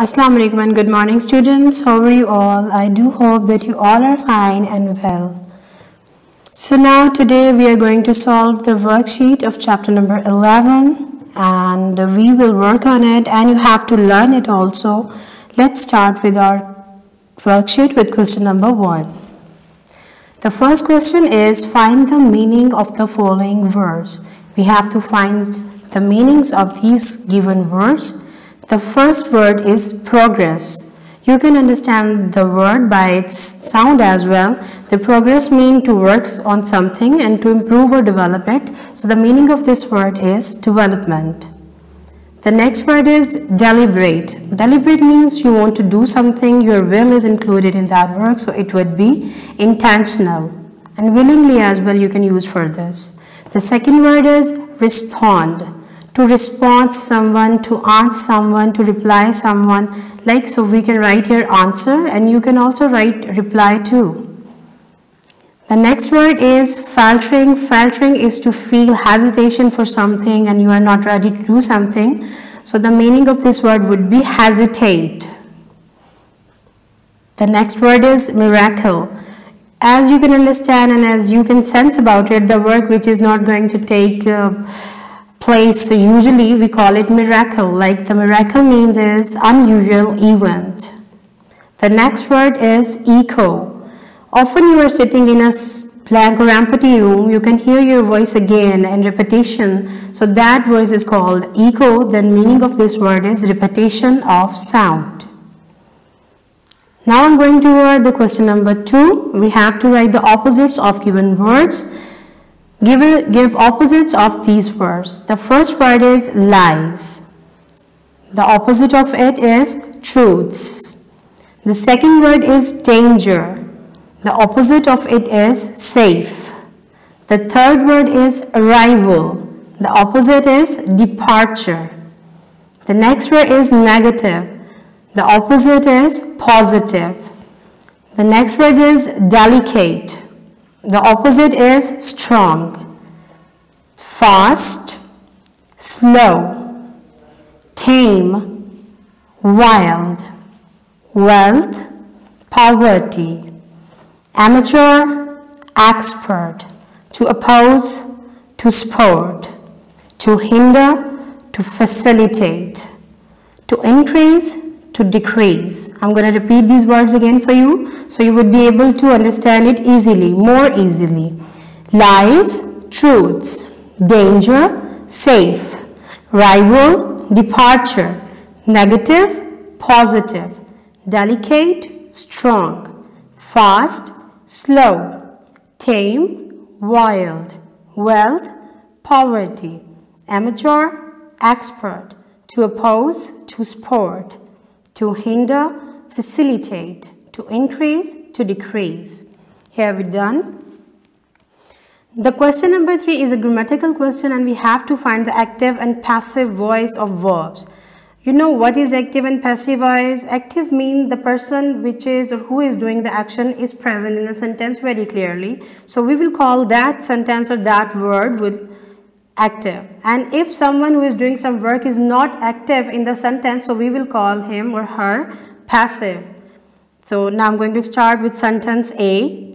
Assalamu alaikum and good morning students. How are you all? I do hope that you all are fine and well. So now today we are going to solve the worksheet of chapter number 11 and we will work on it and you have to learn it also. Let's start with our worksheet with question number 1. The first question is find the meaning of the following words. We have to find the meanings of these given words. The first word is progress. You can understand the word by its sound as well. The progress means to work on something and to improve or develop it. So the meaning of this word is development. The next word is deliberate. Deliberate means you want to do something, your will is included in that work, so it would be intentional. And willingly as well you can use for this. The second word is respond. To respond someone, to answer someone, to reply someone, like so we can write here answer and you can also write reply to. The next word is faltering. Faltering is to feel hesitation for something and you are not ready to do something. So the meaning of this word would be hesitate. The next word is miracle. As you can understand and as you can sense about it, the work which is not going to take place, so usually we call it miracle, like the miracle means is unusual event. The next word is echo. Often you are sitting in a blank or empty room, you can hear your voice again and repetition, so that voice is called echo. The meaning of this word is repetition of sound. Now I'm going to the question number 2. We have to write the opposites of given words. Give opposites of these words. The first word is lies. The opposite of it is truths. The second word is danger. The opposite of it is safe. The third word is arrival. The opposite is departure. The next word is negative. The opposite is positive. The next word is delicate. The opposite is strong. Fast, slow, tame, wild, wealth, poverty, amateur, expert, to oppose, to support, to hinder, to facilitate, to increase, to decrease. I'm going to repeat these words again for you so you would be able to understand it easily, more easily. Lies, truths, danger, safe, rival, departure, negative, positive, delicate, strong, fast, slow, tame, wild, wealth, poverty, amateur, expert, to oppose, to support, to hinder, facilitate, to increase, to decrease. Here we done. The question number 3 is a grammatical question and we have to find the active and passive voice of verbs. You know what is active and passive voice? Active means the person which is or who is doing the action is present in the sentence very clearly. So we will call that sentence or that word with active. And if someone who is doing some work is not active in the sentence, so we will call him or her passive. So now I'm going to start with sentence A.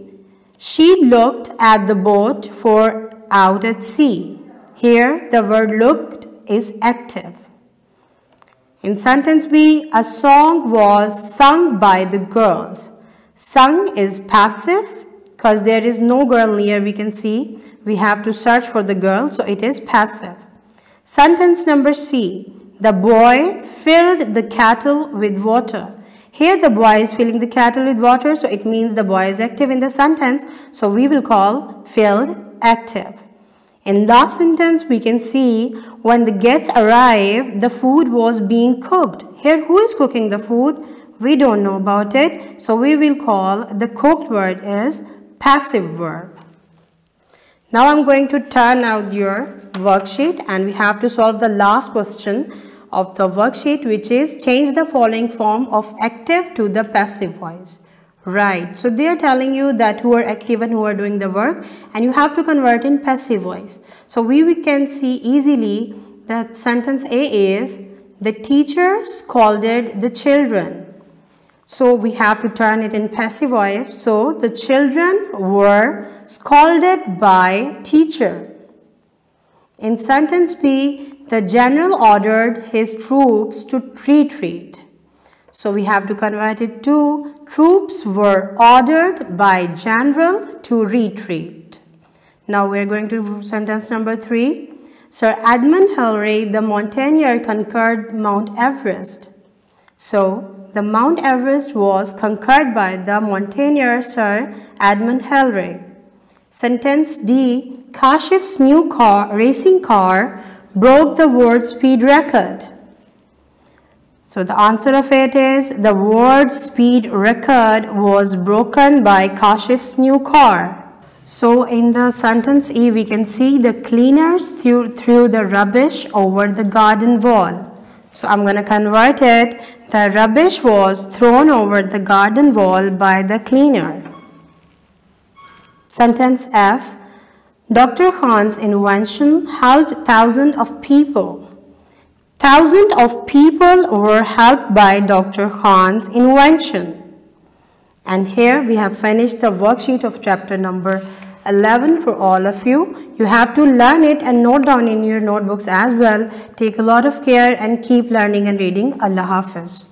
She looked at the boat for out at sea. Here the word looked is active. In sentence B, a song was sung by the girls. Sung is passive because there is no girl near, we can see. We have to search for the girl, so it is passive. Sentence number C. The boy filled the kettle with water. Here the boy is filling the kettle with water, so it means the boy is active in the sentence, so we will call filled active. In last sentence, we can see when the guests arrived, the food was being cooked. Here, who is cooking the food? We don't know about it, so we will call the cooked word is passive verb. Now I'm going to turn out your worksheet and we have to solve the last question of the worksheet, which is change the following form of active to the passive voice. Right, so they are telling you that who are active and who are doing the work and you have to convert in passive voice. So we can see easily that sentence A is The teacher scolded the children. So we have to turn it in passive voice. So the children were scolded by teacher. In sentence B, the general ordered his troops to retreat. So we have to convert it to troops were ordered by general to retreat. Now we are going to sentence number 3. Sir Edmund Hillary, the mountaineer, conquered Mount Everest. So the Mount Everest was conquered by the mountaineer Sir Edmund Hillary. Sentence D. Kashif's new racing car broke the world speed record. So the answer of it is the world speed record was broken by Kashif's new car. So in the sentence E, we can see the cleaners threw the rubbish over the garden wall. So I'm going to convert it. The rubbish was thrown over the garden wall by the cleaner. Sentence F. Dr. Khan's invention helped thousands of people. Thousands of people were helped by Dr. Khan's invention. And here we have finished the worksheet of chapter number 11 for all of you. You have to learn it and note down in your notebooks as well. Take a lot of care and keep learning and reading. Allah Hafiz.